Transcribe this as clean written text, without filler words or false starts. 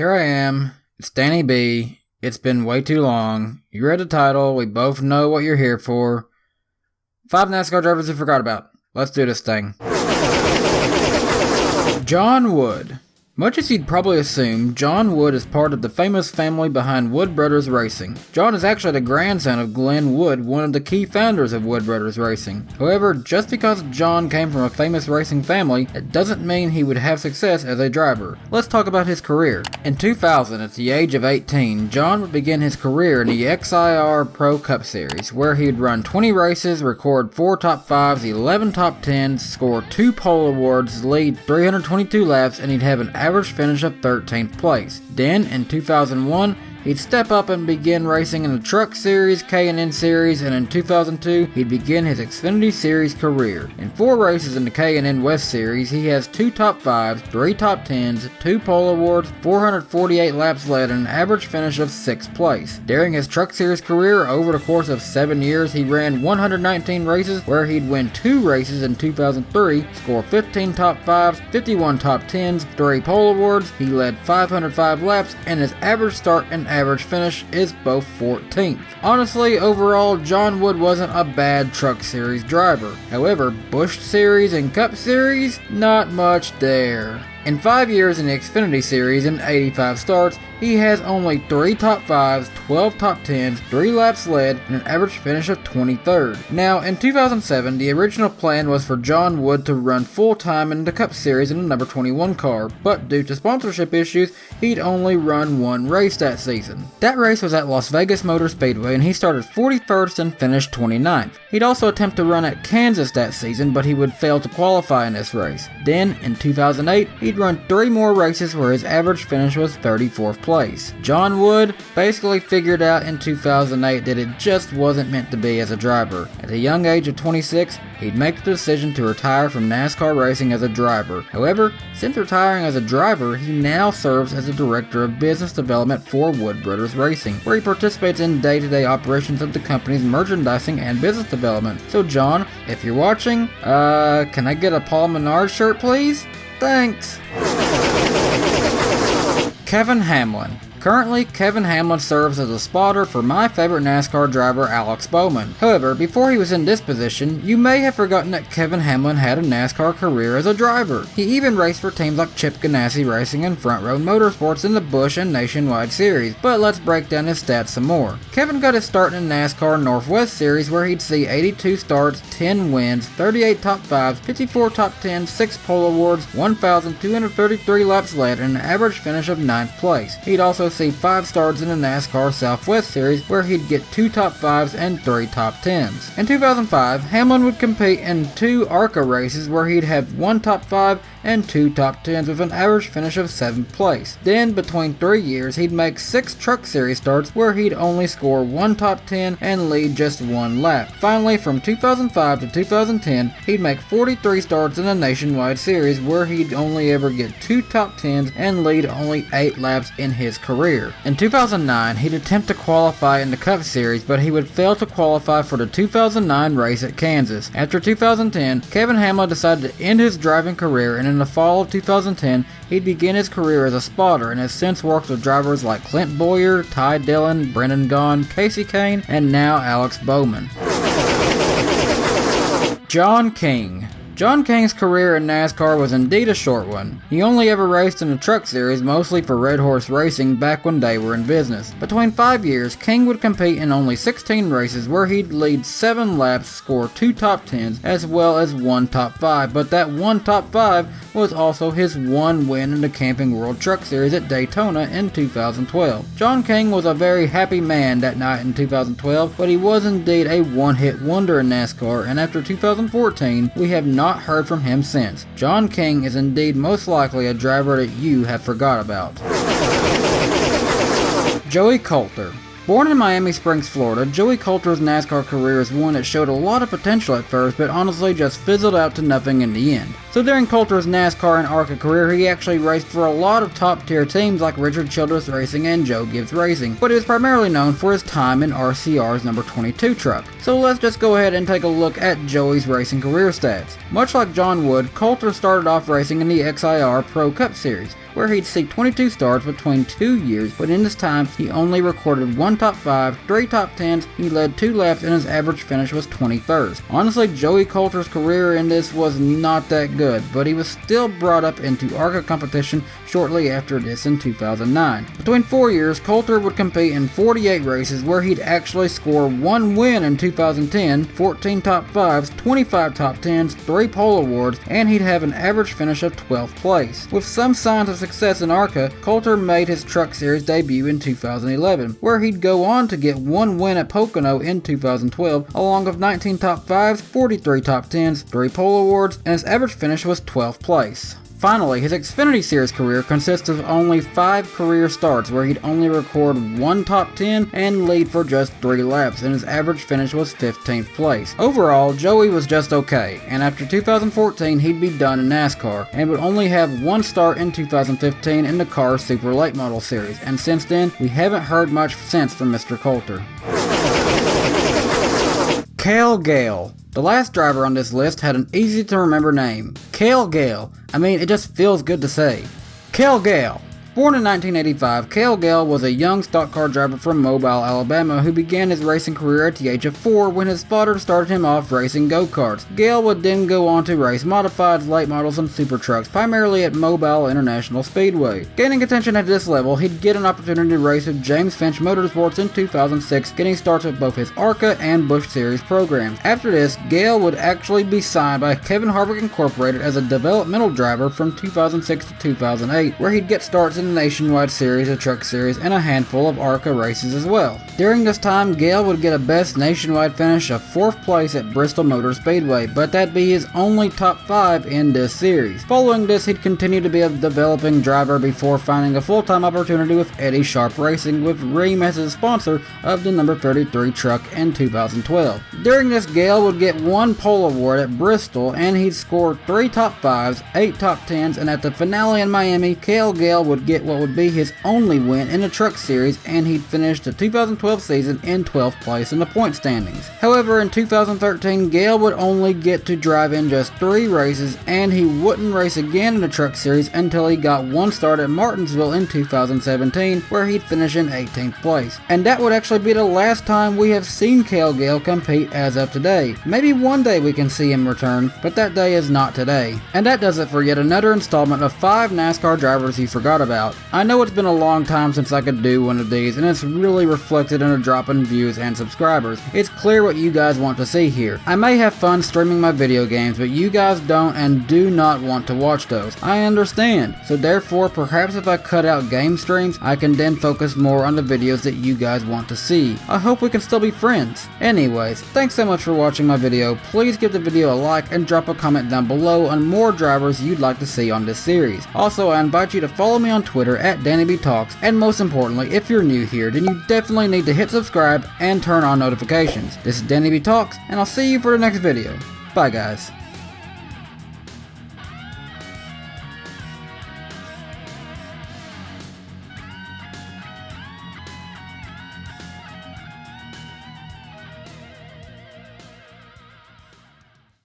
Here I am. It's Danny B. It's been way too long. You read the title. We both know what you're here for. 5 NASCAR drivers you forgot about. Let's do this thing. John Wood. Much as you'd probably assume, John Wood is part of the famous family behind Wood Brothers Racing. John is actually the grandson of Glenn Wood, one of the key founders of Wood Brothers Racing. However, just because John came from a famous racing family, it doesn't mean he would have success as a driver. Let's talk about his career. In 2000, at the age of 18, John would begin his career in the XIR Pro Cup Series, where he'd run 20 races, record 4 top 5s, 11 top 10s, score 2 pole awards, lead 322 laps, and he'd have an average finish of 13th place. Then, in 2001, he'd step up and begin racing in the Truck Series, K&N Series, and in 2002, he'd begin his Xfinity Series career. In 4 races in the K&N West Series, he has 2 top 5s, 3 top 10s, 2 pole awards, 448 laps led, and an average finish of 6th place. During his Truck Series career, over the course of 7 years, he ran 119 races, where he'd win 2 races in 2003, score 15 top 5s, 51 top 10s, 3 pole awards, he led 505 laps, and his average start and average finish is both 14th. Honestly, overall, John Wood wasn't a bad Truck Series driver. However, Busch Series and Cup Series, not much there. In 5 years in the Xfinity Series and 85 starts, he has only 3 top 5s, 12 top 10s, 3 laps led, and an average finish of 23rd. Now, in 2007, the original plan was for John Wood to run full-time in the Cup Series in the number 21 car, but due to sponsorship issues, he'd only run 1 race that season. That race was at Las Vegas Motor Speedway, and he started 41st and finished 29th. He'd also attempt to run at Kansas that season, but he would fail to qualify in this race. Then, in 2008, he'd run 3 more races where his average finish was 34th place. John Wood basically figured out in 2008 that it just wasn't meant to be as a driver. At the young age of 26, he'd make the decision to retire from NASCAR racing as a driver. However, since retiring as a driver, he now serves as the Director of Business Development for Wood Brothers Racing, where he participates in day-to-day operations of the company's merchandising and business development. So John, if you're watching, can I get a Paul Menard shirt please? Thanks! Kevin Hamlin. Currently, Kevin Hamlin serves as a spotter for my favorite NASCAR driver, Alex Bowman. However, before he was in this position, you may have forgotten that Kevin Hamlin had a NASCAR career as a driver. He even raced for teams like Chip Ganassi Racing and Front Row Motorsports in the Busch and Nationwide Series, but let's break down his stats some more. Kevin got his start in the NASCAR Northwest Series, where he'd see 82 starts, 10 wins, 38 top 5s, 54 top 10s, 6 pole awards, 1,233 laps led, and an average finish of 9th place. He'd also see 5 starts in the NASCAR Southwest Series, where he'd get 2 top 5s and 3 top 10s. In 2005, Hamlin would compete in 2 ARCA races, where he'd have 1 top 5 and 2 top 10s with an average finish of 7th place. Then, between 3 years, he'd make 6 Truck Series starts, where he'd only score 1 top 10 and lead just 1 lap. Finally, from 2005 to 2010, he'd make 43 starts in the Nationwide Series, where he'd only ever get 2 top 10s and lead only 8 laps in his career. In 2009, he'd attempt to qualify in the Cup Series, but he would fail to qualify for the 2009 race at Kansas. After 2010, Kevin Hamlin decided to end his driving career, and in the fall of 2010, he'd begin his career as a spotter and has since worked with drivers like Clint Bowyer, Ty Dillon, Brendan Gaughan, Casey Kane, and now Alex Bowman. John King. John King's career in NASCAR was indeed a short one. He only ever raced in the Truck Series, mostly for Red Horse Racing back when they were in business. Between 5 years, King would compete in only 16 races, where he'd lead 7 laps, score 2 top 10s, as well as 1 top 5, but that 1 top 5 was also his 1 win in the Camping World Truck Series at Daytona in 2012. John King was a very happy man that night in 2012, but he was indeed a one-hit wonder in NASCAR, and after 2014, we have not heard from him since. John King is indeed most likely a driver that you have forgot about. Joey Coulter. Born in Miami Springs, Florida, Joey Coulter's NASCAR career is one that showed a lot of potential at first, but honestly just fizzled out to nothing in the end. So during Coulter's NASCAR and ARCA career, he actually raced for a lot of top tier teams like Richard Childress Racing and Joe Gibbs Racing, but he was primarily known for his time in RCR's number 22 truck. So let's just go ahead and take a look at Joey's racing career stats. Much like John Wood, Coulter started off racing in the XIR Pro Cup Series, where he'd see 22 starts between 2 years, but in this time he only recorded 1 top 5, 3 top 10s, he led 2 laps, and his average finish was 23rd. Honestly, Joey Coulter's career in this was not that good, but he was still brought up into ARCA competition shortly after this in 2009. Between 4 years, Coulter would compete in 48 races where he'd actually score 1 win in 2010, 14 top 5s, 25 top 10s, 3 pole awards, and he'd have an average finish of 12th place. With some signs of success in ARCA, Coulter made his Truck Series debut in 2011, where he'd go on to get 1 win at Pocono in 2012, along with 19 top 5s, 43 top 10s, 3 pole awards, and his average finish was 12th place. Finally, his Xfinity Series career consists of only 5 career starts where he'd only record 1 top 10 and lead for just 3 laps, and his average finish was 15th place. Overall, Joey was just okay, and after 2014 he'd be done in NASCAR, and would only have 1 start in 2015 in the Cars Super Late Model Series, and since then, we haven't heard much since from Mr. Coulter. Cale Gale. The last driver on this list had an easy to remember name, Cale Gale. I mean, it just feels good to say. Cale Gale. Born in 1985, Cale Gale was a young stock car driver from Mobile, Alabama who began his racing career at the age of 4 when his father started him off racing go-karts. Gale would then go on to race modifieds, late models, and super trucks, primarily at Mobile International Speedway. Gaining attention at this level, he'd get an opportunity to race with James Finch Motorsports in 2006, getting starts with both his ARCA and Busch Series programs. After this, Gale would actually be signed by Kevin Harvick Incorporated as a developmental driver from 2006 to 2008, where he'd get starts in the Nationwide Series, a Truck Series, and a handful of ARCA races as well. During this time, Gale would get a best nationwide finish of 4th place at Bristol Motor Speedway, but that'd be his only top 5 in this series. Following this, he'd continue to be a developing driver before finding a full-time opportunity with Eddie Sharp Racing, with Rheem as his sponsor of the number 33 truck in 2012. During this, Gale would get 1 pole award at Bristol, and he'd score 3 top 5s, 8 top 10s, and at the finale in Miami, Cale Gale would get what would be his only win in the Truck Series, and he'd finish the 2012 season in 12th place in the point standings. However, in 2013, Gale would only get to drive in just 3 races, and he wouldn't race again in the Truck Series until he got 1 start at Martinsville in 2017, where he'd finish in 18th place. And that would actually be the last time we have seen Cale Gale compete as of today. Maybe one day we can see him return, but that day is not today. And that does it for yet another installment of 5 NASCAR drivers you forgot about. I know it's been a long time since I could do one of these, and it's really reflected in a drop in views and subscribers. It's clear what you guys want to see here. I may have fun streaming my video games, but you guys don't and do not want to watch those. I understand. So therefore, perhaps if I cut out game streams, I can then focus more on the videos that you guys want to see. I hope we can still be friends. Anyways, thanks so much for watching my video. Please give the video a like and drop a comment down below on more drivers you'd like to see on this series. Also, I invite you to follow me on Twitter at DannyBTalks, and most importantly, if you're new here, then you definitely need to hit subscribe and turn on notifications. This is DannyBTalks, and I'll see you for the next video. Bye guys.